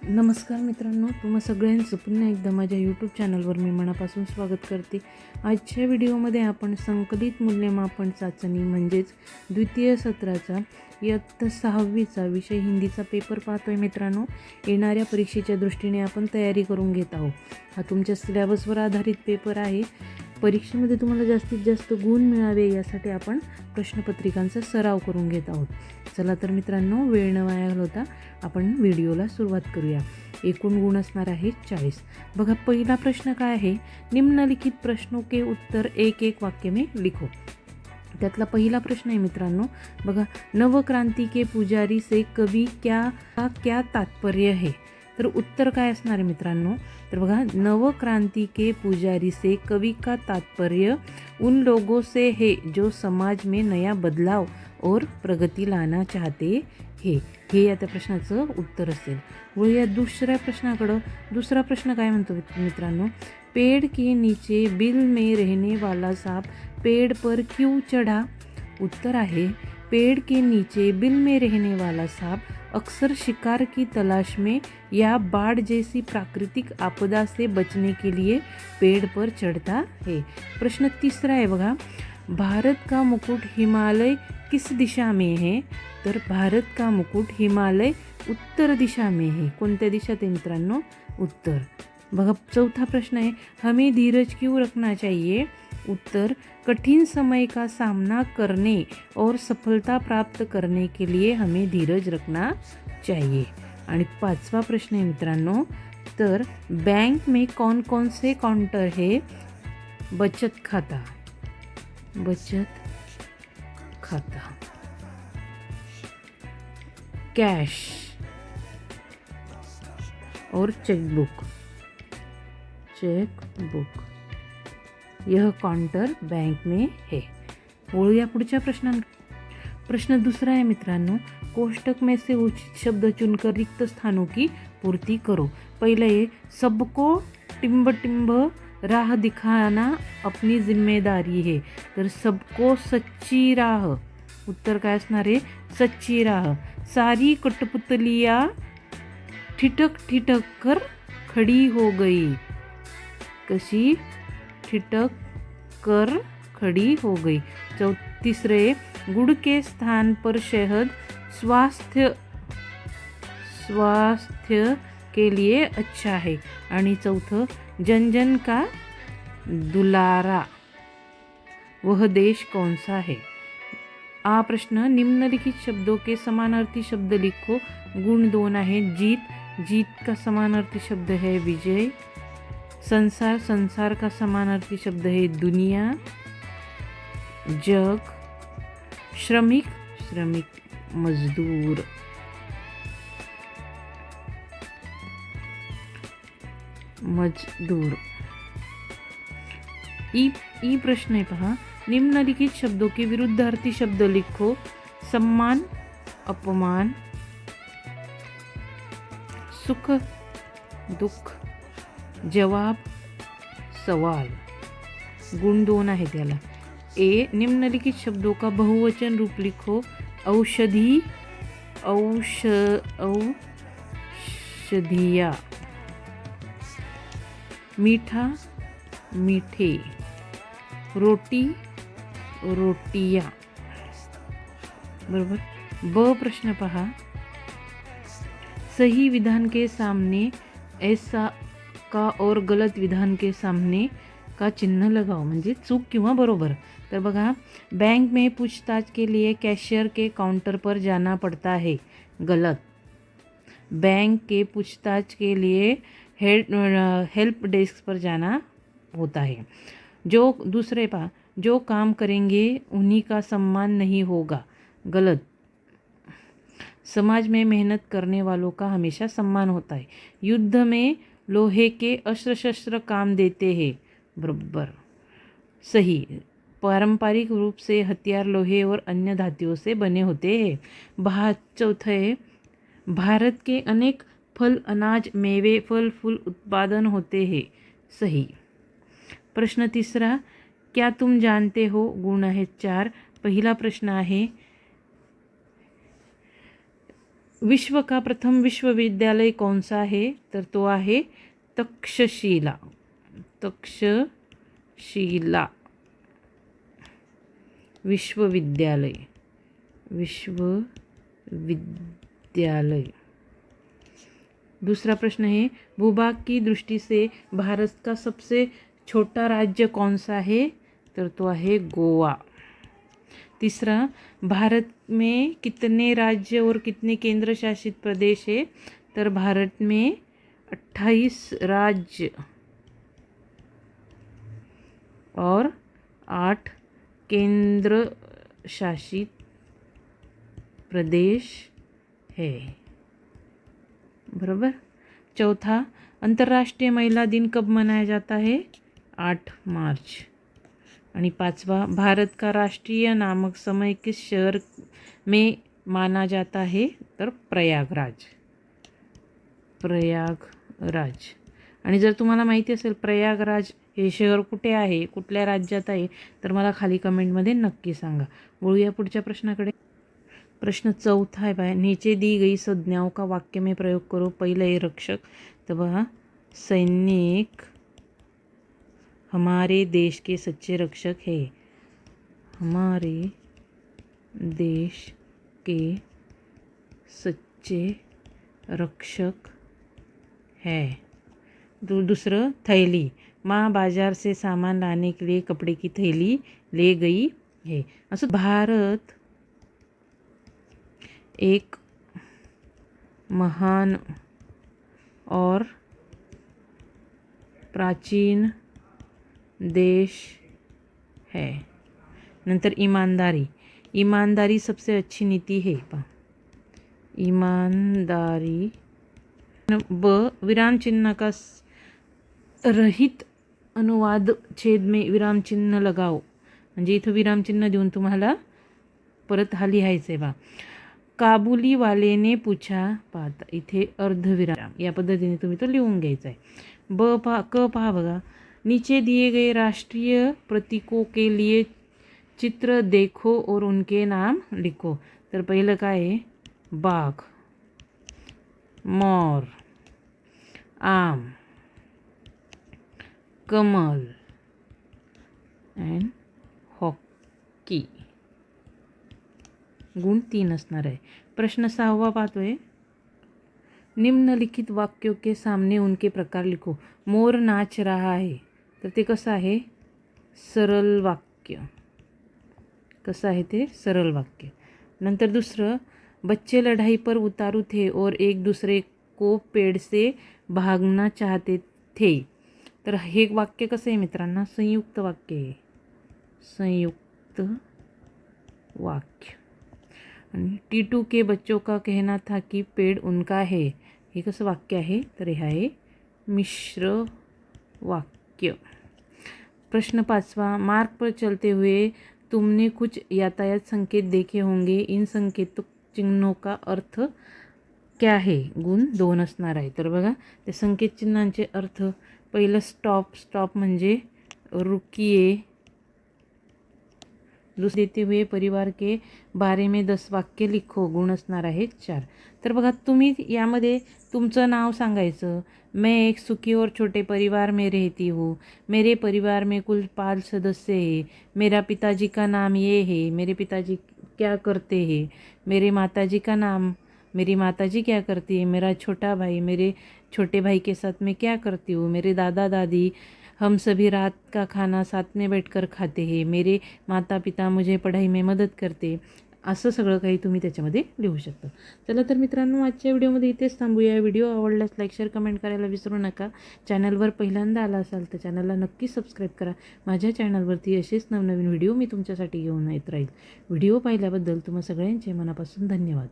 नमस्कार मित्रांनो, तुम्हा सगळ्यांचं पुन्हा एकदा माझ्या यूट्यूब चॅनलवर मी मनापासून स्वागत करते. आजच्या व्हिडिओमध्ये आपण संकलित मूल्यमापन चाचणी म्हणजेच द्वितीय सत्राचा इयत्ता 6वीचा विषय हिंदीचा पेपर पाहतोय. मित्रांनो, येणाऱ्या परीक्षेच्या दृष्टीने आपण तयारी करून घेत आहोत. हा तुमच्या सिलेबसवर आधारित पेपर आहे. परीक्षेमध्ये तुम्हाला जास्तीत जास्त गुण मिळावे यासाठी आपण प्रश्नपत्रिकांचा सराव करून घेत आहोत. चला तर मित्रांनो, वेळ न वाया घालवता आपण व्हिडिओला सुरुवात करूया. एकूण गुण असणार आहे 40. बघा, पहिला प्रश्न काय आहे, निम्नलिखित प्रश्नों के उत्तर एक एक वाक्य में लिखो. त्यातला पहिला प्रश्न आहे मित्रांनो, बघा, नवक्रांती के पुजारी से कवि क्या तात्पर्य है. तर उत्तर काय असणार आहे मित्रांनो, तर बघा, नवक्रांति के पुजारी से कवि का तात्पर्य उन लोगों से है जो समाज में नया बदलाव और प्रगती लाना चाहते हे या त्या प्रश्नाचं उत्तर असेल. व या दुसऱ्या प्रश्नाकडं, दुसरा प्रश्न काय म्हणतो मित्रांनो, पेड़ के नीचे बिल में रहने वाला सांप पेड़ पर क्यों चढ़ा. उत्तर आहे, पेड़ के नीचे बिल में रहने वाला सांप अक्सर शिकार की तलाश में या बाढ़ जैसी प्राकृतिक आपदा से बचने के लिए पेड़ पर चढ़ता है. प्रश्न तीसरा आहे बघा, भारत का मुकुट हिमालय किस दिशा में है. तर भारत का मुकुट हिमालय उत्तर दिशा में है. कोणत्या दिशेत आहे मित्रांनो, उत्तर. बघा, चौथा प्रश्न आहे, हमें धीरज क्यों रखना चाहिए. उत्तर, कठिन समय का सामना करने और सफलता प्राप्त करने के लिए हमें धीरज रखना चाहिए. आणि पाचवा प्रश्न आहे मित्रांनो, तर बैंक में कौन कौन से काउंटर है. बचत खाता कैश और चेकबुक. यह काउंटर बैंक में है. वळूया पुढच्या प्रश्न दुसरा आहे मित्रांनो, कोष्टक में से उचित शब्द चुनकर रिक्त स्थानों की पूर्ति करो. पहले ये, सबको टिंब टिंब राह दिखाना अपनी जिम्मेदारी है. तर सबको सच्ची राह. उत्तर काय असणार आहे, सच्ची राह. सारी कठपुतलियाँ ठिठक ठिठक कर खड़ी हो गई. कशी, ठिठक कर खड़ी हो गई. तीसरे, गुड़ के स्थान पर शहद स्वास्थ्य के लिए अच्छा है. आणि चौथं, जन जन का दुलारा वह देश कौन सा है. आ प्रश्न, निम्नलिखित शब्दों के समानार्थी शब्द लिखो. गुण 2 आहे. जीत का समानार्थी शब्द है विजय. संसार का समानार्थी शब्द है दुनिया. जग, श्रमिक मजदूर. ई प्रश्न आहे पहा, निम्नलिखित शब्दों के विरुद्धार्थी शब्द लिखो. सम्मान, अपमान. सुख, दुख. जवाब, सवाल. गुण 2 आहे त्याला. ए, निम्नलिखित शब्दों का बहुवचन रूप लिखो. औषधि, औषधिया. मीठा, मीठे. रोटी, रोटियाँ. बरोबर. ब प्रश्न पहा, सही विधान के सामने ऐसा का और गलत विधान के सामने का चिन्ह लगाओ. म्हणजे चूक किंवा बरोबर. तर बघा, बैंक में पूछताछ के लिए कैशियर के काउंटर पर जाना पड़ता है. गलत. बैंक के पूछताछ के लिए हेल्प डेस्क पर जाना होता है. दूसरे पा, जो काम करेंगे उन्हीं का सम्मान नहीं होगा. गलत. समाज में मेहनत करने वालों का हमेशा सम्मान होता है. युद्ध में लोहे के अस्त्र शस्त्र काम देते हैं. बराबर. सही. पारंपरिक रूप से हथियार लोहे और अन्य धातुओं से बने होते हैं. चौथा है, भारत के अनेक फल, अनाज, मेवे, फल फूल उत्पादन होते हैं. सही. प्रश्न तीसरा, क्या तुम जानते हो. गुण आहे 4. पहिला प्रश्न आहे, विश्व का प्रथम विश्वविद्यालय कौन सा है? तर तो आहे तक्षशिला. तक्षशिला विश्वविद्यालय. विश्वविद्यालय. दूसरा प्रश्न है, भूभाग की दृष्टि से भारत का सबसे छोटा राज्य कौन सा है? तर तो आहे गोवा. तीसरा, भारत में कितने राज्य और कितने केंद्र शासित प्रदेश है? तर भारत में 28 राज्य और 8 केंद्र शासित प्रदेश है. बरोबर. चौथा, अंतर्राष्ट्रीय महिला दिन कब मनाया जाता है? 8 मार्च. आणि पाचवा, भारत का राष्ट्रीय नामक समय किस शहर में माना जाता है? तर प्रयागराज. प्रयागराज. आणि जर तुम्हाला माहिती असेल प्रयागराज हे शहर कुठे आहे, कुठल्या राज्यात आहे, तर मला खाली कमेंटमध्ये नक्की सांगा. वळूया पुढच्या प्रश्नाकडे. प्रश्न चौथा है भाई, नीचे दी गई संज्ञाओं का वाक्य में प्रयोग करो. पहिलं आहे रक्षक. तर बघा, सैनिक हमारे देश के सच्चे रक्षक है. हमारे देश के सच्चे रक्षक है. दूसरं, थैली. माँ बाजार से सामान लाने के लिए कपड़े की थैली ले गई है. असं भारत एक महान और प्राचीन देश है. नंतर ईमानदारी. ईमानदारी सबसे अच्छी नीति है. ईमानदारी. ब, विराम चिन्ह का रहित अनुवाद छेद में विराम चिन्ह लगाओ. म्हणजे इथं विराम चिन्ह देऊन तुम्हाला परत हा लिहायचं आहे बा. काबुली वालेने पूछा. पाहता इथे अर्धविराम या पद्धतीने तुम्ही तो लिहून घ्यायचा आहे. क पहा बघा, नीचे दिए गए राष्ट्रीय प्रतीकों के लिए चित्र देखो और उनके नाम लिखो. तर पहिलं काय आहे? बाघ, मोर, आम, कमल अँड हॉकी. गुण 3 असणार आहे. प्रश्न 6वा पाहतोय, निम्नलिखित वाक्यों के सामने उनके प्रकार लिखो. मोर नाच रहा है. तर ते कसं आहे? सरल वाक्य. कसं आहे ते? सरल वाक्य. नंतर दुसरं, बच्चे लढाई पर उतारू थे और एक दूसरे को पेड़ से भागना चाहते थे. तर हे वाक्य कसं आहे मित्रांनो? संयुक्त वाक्य आहे. संयुक्त वाक्य. आणि टीटू के बच्चों का कहना था कि पेड़ उनका है. हे कसं वाक्य आहे? तर हे आहे मिश्र वाक्य. प्रश्न 5वां, मार्ग पर चलते हुए तुमने कुछ यातायात संकेत देखे होंगे. इन संकेत चिन्हों का अर्थ क्या है? गुण 2 असणार आहे. तर बघा, ते संकेत चिन्हांचे अर्थ. पहिलं स्टॉप. स्टॉप म्हणजे रुकिये. दूसरे, देते हुए परिवार के बारे में 10 वाक्य लिखो. गुण असणार आहे 4. तर बघा, तुम्ही यामध्ये तुमचं नाव सांगायचं. मैं एक सुखी और छोटे परिवार में रहती हूँ. मेरे परिवार में कुल 5 सदस्य हैं. मेरा पिताजी का नाम ये है. मेरे पिताजी क्या करते हैं. मेरे माताजी का नाम, मेरी माताजी क्या करती है. मेरा छोटा भाई, मेरे छोटे भाई के साथ मैं क्या करती हूँ. मेरे दादा दादी, हम सभी रात का खाना साथ में बैठकर खाते हैं. मेरे माता पिता मुझे पढ़ाई में मदत करते. असं सगळं काही तुम्ही त्याच्यामध्ये लिहू शकता. चला तर मित्रांनो, आजच्या व्हिडिओमध्ये इथेच थांबूया. व्हिडिओ आवडल्यास लाईक, शेअर, कमेंट करायला विसरू नका. चॅनलवर पहिल्यांदा आला असाल तर चॅनलला नक्की सबस्क्राईब करा. माझ्या चॅनलवरती असेच नवनवीन व्हिडिओ मी तुमच्यासाठी घेऊन येत राहील. व्हिडिओ पाहिल्याबद्दल तुम्हा सगळ्यांचे मनापासून धन्यवाद.